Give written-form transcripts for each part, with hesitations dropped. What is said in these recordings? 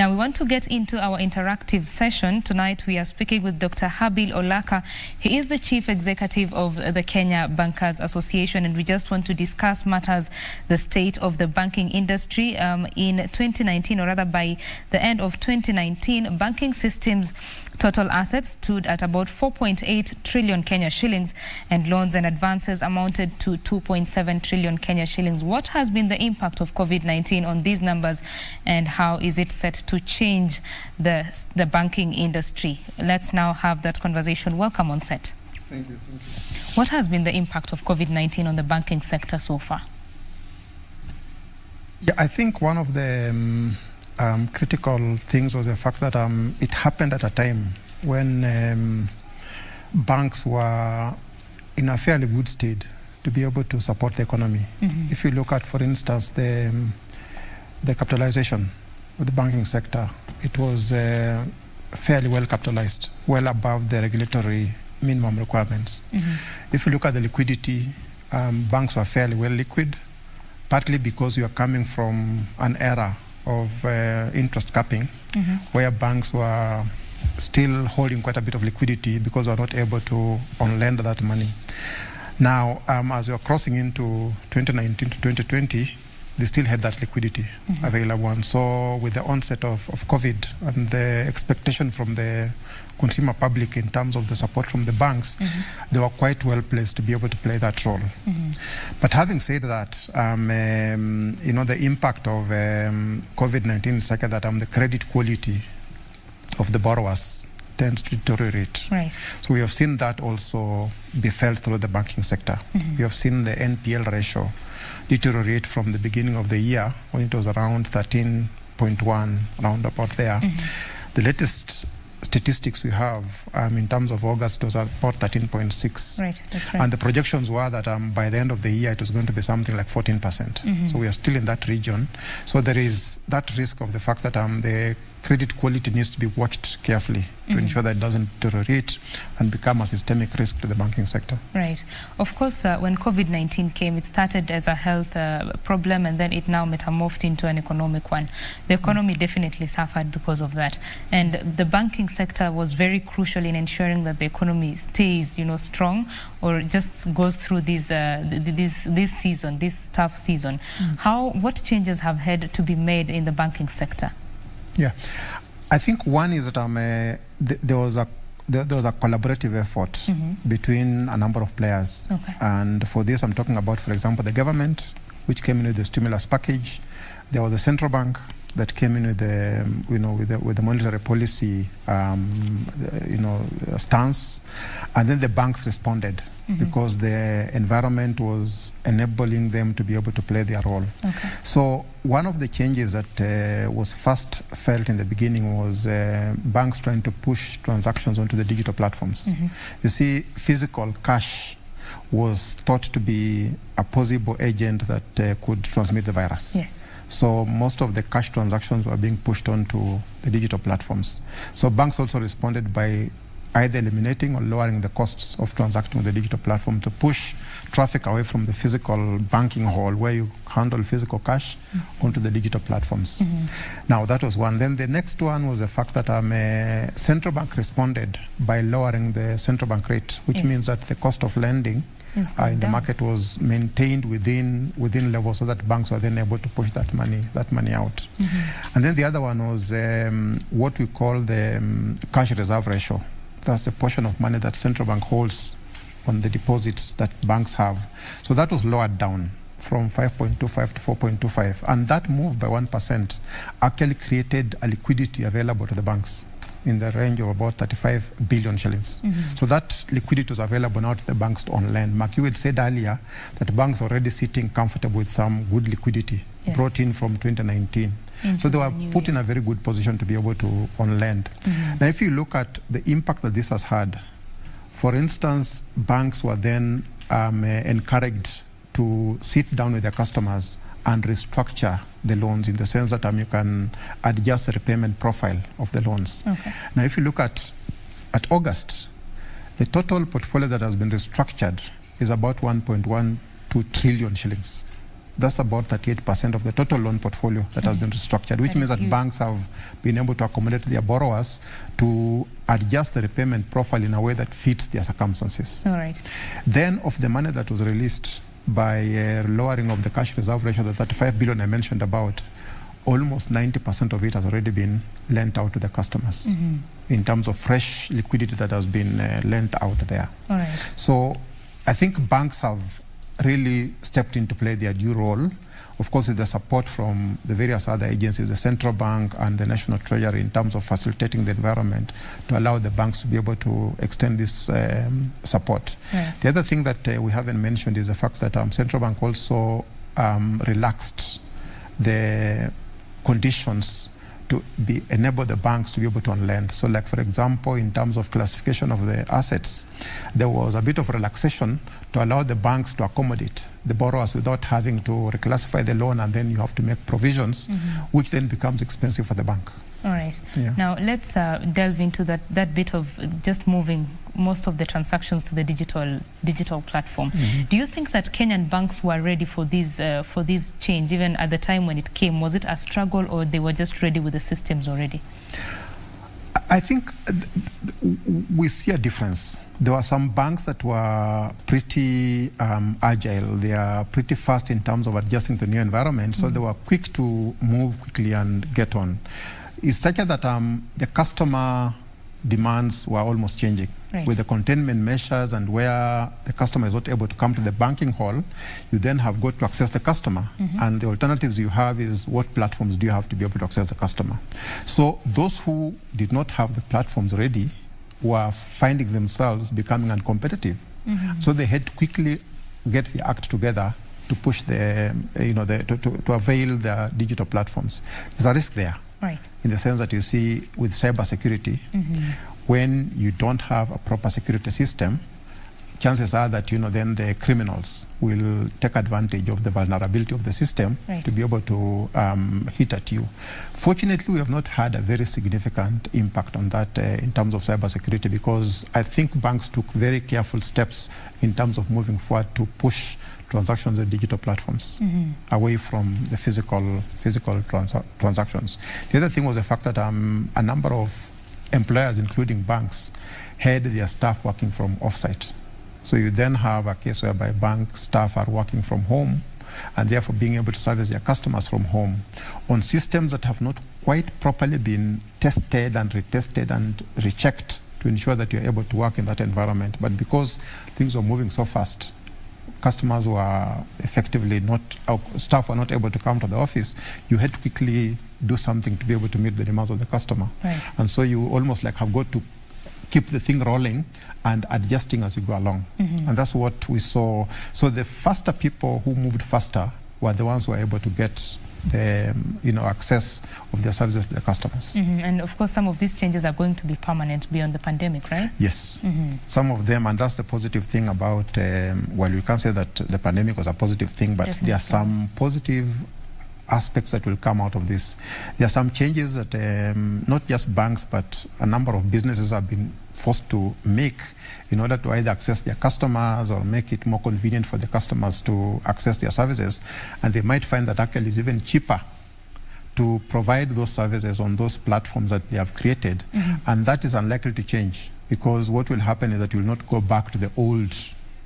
Now we want to get into our interactive session. Tonight we are speaking with Dr. Habil Olaka. He is the Chief Executive of the Kenya Bankers Association, and we just want to discuss matters, the state of the banking industry. In 2019, or rather by the end of 2019, banking systems total assets stood at about 4.8 trillion Kenya shillings, and loans and advances amounted to 2.7 trillion Kenya shillings. What has been the impact of COVID-19 on these numbers, and how is it set to change the banking industry? Let's now have that conversation. Welcome on set. Thank you. What has been the impact of COVID-19 on the banking sector so far? Yeah, I think one of the critical things was the fact that it happened at a time when banks were in a fairly good state to be able to support the economy. If you look at, for instance, the capitalization of the banking sector, it was fairly well capitalized, well above the regulatory minimum requirements. If you look at the liquidity, banks were fairly well liquid, partly because you are coming from an era of interest capping, where banks were still holding quite a bit of liquidity because they were not able to on-lend that money. Now, as we are crossing into 2019 to 2020, they still had that liquidity available. And so with the onset of COVID and the expectation from the consumer public in terms of the support from the banks, they were quite well placed to be able to play that role. But having said that, you know, the impact of COVID-19 is such that the credit quality of the borrowers tends to deteriorate. Right. So we have seen that also be felt through the banking sector. We have seen the NPL ratio deteriorate from the beginning of the year when it was around 13.1, around about there. The latest statistics we have in terms of August was about 13.6. Right, that's right. And the projections were that by the end of the year it was going to be something like 14%. So we are still in that region. So there is that risk of the fact that the credit quality needs to be watched carefully to ensure that it doesn't deteriorate and become a systemic risk to the banking sector. Right. Of course, when COVID-19 came, it started as a health problem, and then it now metamorphed into an economic one. The economy definitely suffered because of that. And the banking sector was very crucial in ensuring that the economy stays, you know, strong, or just goes through this tough season. What changes have had to be made in the banking sector? Yeah, I think one is that there was a collaborative effort between a number of players. And for this, I'm talking about, for example, the government, which came in with the stimulus package. There was the central bank that came in with the, you know, with the monetary policy, you know, stance, and then the banks responded because the environment was enabling them to be able to play their role. So one of the changes that was first felt in the beginning was banks trying to push transactions onto the digital platforms. You see, physical cash was thought to be a possible agent that could transmit the virus. Yes. So most of the cash transactions were being pushed onto the digital platforms. So banks also responded by either eliminating or lowering the costs of transacting with the digital platform to push traffic away from the physical banking hall where you handle physical cash onto the digital platforms. Now that was one. Then the next one was the fact that central bank responded by lowering the central bank rate, which means that the cost of lending in the market was maintained within levels so that banks were then able to push that money out. And then the other one was what we call the cash reserve ratio. That's the portion of money that central bank holds on the deposits that banks have. So that was lowered down from 5.25 to 4.25. And that move by 1% actually created a liquidity available to the banks in the range of about 35 billion shillings. So that liquidity was available now to the banks to on-lend. Mark, you had said earlier that banks are already sitting comfortable with some good liquidity brought in from 2019. So they were put in a very good position to be able to on-lend. Now, if you look at the impact that this has had, for instance, banks were then encouraged to sit down with their customers and restructure the loans in the sense that you can adjust the repayment profile of the loans. Now, if you look at August, the total portfolio that has been restructured is about 1.12 trillion shillings. that's about 38% of the total loan portfolio that has been restructured, which means that banks have been able to accommodate their borrowers to adjust the repayment profile in a way that fits their circumstances. All right. Then of the money that was released by lowering of the cash reserve ratio, the 35 billion I mentioned about, almost 90% of it has already been lent out to the customers in terms of fresh liquidity that has been lent out there. All right. So I think banks have really stepped in to play their due role. Of course, with the support from the various other agencies, the central bank and the National Treasury, in terms of facilitating the environment to allow the banks to be able to extend this support. Right. The other thing that we haven't mentioned is the fact that central bank also relaxed the conditions to enable the banks to be able to lend. So like, for example, in terms of classification of the assets, there was a bit of relaxation to allow the banks to accommodate the borrowers without having to reclassify the loan, and then you have to make provisions, which then becomes expensive for the bank. All right. Yeah. Now let's delve into that bit of just moving most of the transactions to the digital platform. Do you think that Kenyan banks were ready for this change, even at the time when it came? Was it a struggle, or they were just ready with the systems already? I think we see a difference. There were some banks that were pretty agile. They are pretty fast in terms of adjusting to the new environment, so they were quick to move quickly and get on. It's such that the customer demands were almost changing. Right. With the containment measures, and where the customer is not able to come to the banking hall, you then have got to access the customer. And the alternatives you have is, what platforms do you have to be able to access the customer? So those who did not have the platforms ready were finding themselves becoming uncompetitive. So they had to quickly get the act together to push the, to avail the digital platforms. There's a risk there. Right. In the sense that you see with cybersecurity, when you don't have a proper security system, chances are that then the criminals will take advantage of the vulnerability of the system to be able to hit at you. Fortunately, we have not had a very significant impact on that in terms of cybersecurity, because I think banks took very careful steps in terms of moving forward to push transactions on digital platforms away from the physical transactions. The other thing was the fact that a number of employers, including banks, had their staff working from offsite. So you then have a case whereby bank staff are working from home, and therefore being able to service their customers from home on systems that have not quite properly been tested and retested and rechecked to ensure that you're able to work in that environment. But because things were moving so fast, customers were effectively staff were not able to come to the office, you had to quickly do something to be able to meet the demands of the customer. Right. And so you almost like have got to keep the thing rolling and adjusting as you go along. And that's what we saw. So the faster people who moved faster were the ones who were able to get the access of their services to the customers. And of course, some of these changes are going to be permanent beyond the pandemic, right? Yes, some of them, and that's the positive thing about, well, you can't say that the pandemic was a positive thing, but there are some positive aspects that will come out of this. There are some changes that not just banks, but a number of businesses have been forced to make in order to either access their customers or make it more convenient for the customers to access their services. And they might find that actually it's even cheaper to provide those services on those platforms that they have created. And that is unlikely to change, because what will happen is that you will not go back to the old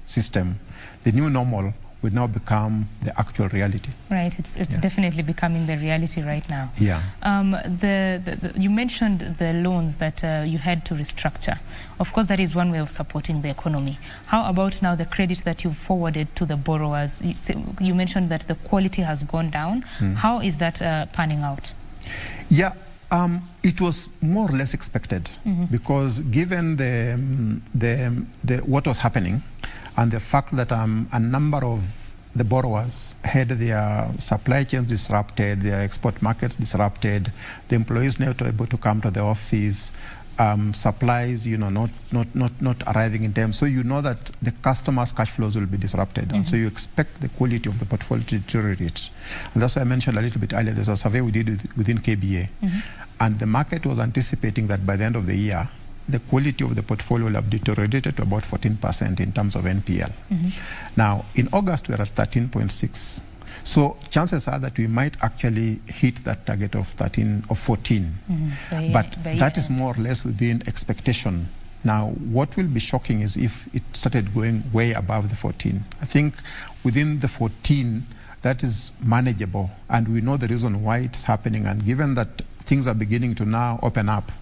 system. The new normal will now become the actual reality. Right, it's definitely becoming the reality right now. Yeah. You mentioned the loans that you had to restructure. Of course, that is one way of supporting the economy. How about now the credit that you've forwarded to the borrowers? You mentioned that the quality has gone down. How is that panning out? Yeah. It was more or less expected, because given what was happening, and the fact that a number of the borrowers had their supply chains disrupted, their export markets disrupted, the employees not able to come to the office, supplies, not arriving in time. So you know that the customers' cash flows will be disrupted, and so you expect the quality of the portfolio to deteriorate. And that's why I mentioned a little bit earlier. There's a survey we did within KBA, and the market was anticipating that by the end of the year, the quality of the portfolio will have deteriorated to about 14% in terms of NPL. Now, in August, we're at 13.6. So chances are that we might actually hit that target of 13 or 14. But that is more or less within expectation. Now, what will be shocking is if it started going way above the 14. I think within the 14, that is manageable, and we know the reason why it's happening. And given that things are beginning to now open up,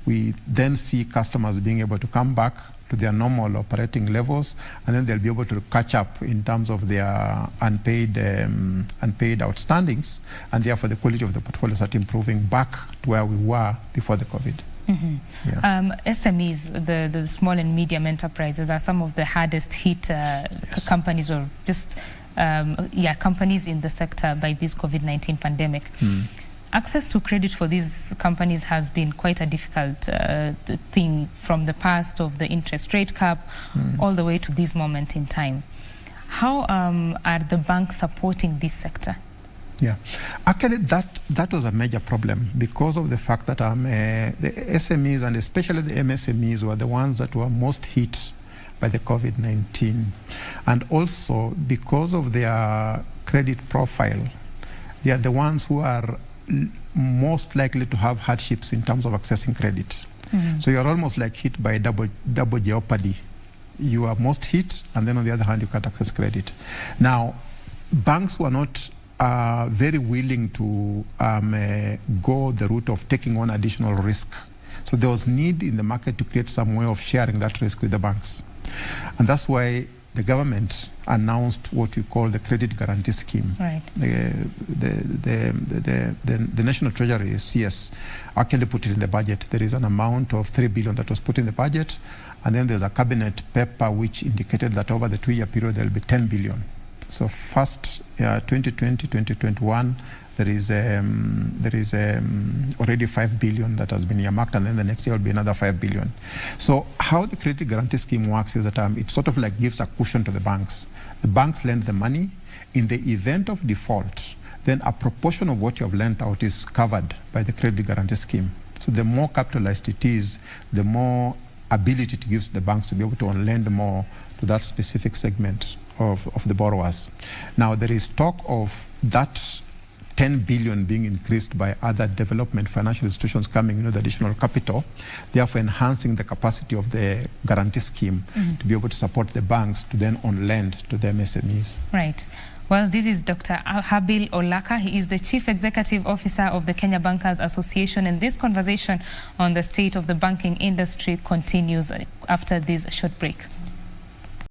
we then see customers being able to come back to their normal operating levels, and then they'll be able to catch up in terms of their unpaid outstandings, and therefore the quality of the portfolio start improving back to where we were before the COVID. SMEs, the small and medium enterprises, are some of the hardest hit companies, or just companies in the sector by this COVID-19 pandemic. Access to credit for these companies has been quite a difficult thing, from the past of the interest rate cap all the way to this moment in time. How are the banks supporting this sector? Yeah, actually that was a major problem because of the fact that the SMEs, and especially the MSMEs, were the ones that were most hit by the COVID-19. And also because of their credit profile, they are the ones who are most likely to have hardships in terms of accessing credit. So you're almost like hit by double jeopardy. You are most hit, and then on the other hand, you can't access credit. Now, banks were not very willing to go the route of taking on additional risk. So there was need in the market to create some way of sharing that risk with the banks. And that's why the government announced what we call the Credit Guarantee Scheme. Right. The National Treasury, CS, actually put it in the budget. There is an amount of 3 billion that was put in the budget, and then there's a cabinet paper which indicated that over the 2-year period there will be 10 billion. So first, 2020, 2021, there is already 5 billion that has been earmarked, and then the next year will be another 5 billion. So how the Credit Guarantee Scheme works is that it sort of like gives a cushion to the banks. The banks lend the money. In the event of default, then a proportion of what you have lent out is covered by the Credit Guarantee Scheme. So the more capitalized it is, the more ability it gives the banks to be able to lend more to that specific segment of the borrowers. Now, there is talk of that 10 billion being increased by other development financial institutions coming in with additional capital, therefore enhancing the capacity of the guarantee scheme to be able to support the banks to then lend to the MSMEs. Right. Well, this is Dr. Habil Olaka. He is the Chief Executive Officer of the Kenya Bankers Association, and this conversation on the state of the banking industry continues after this short break.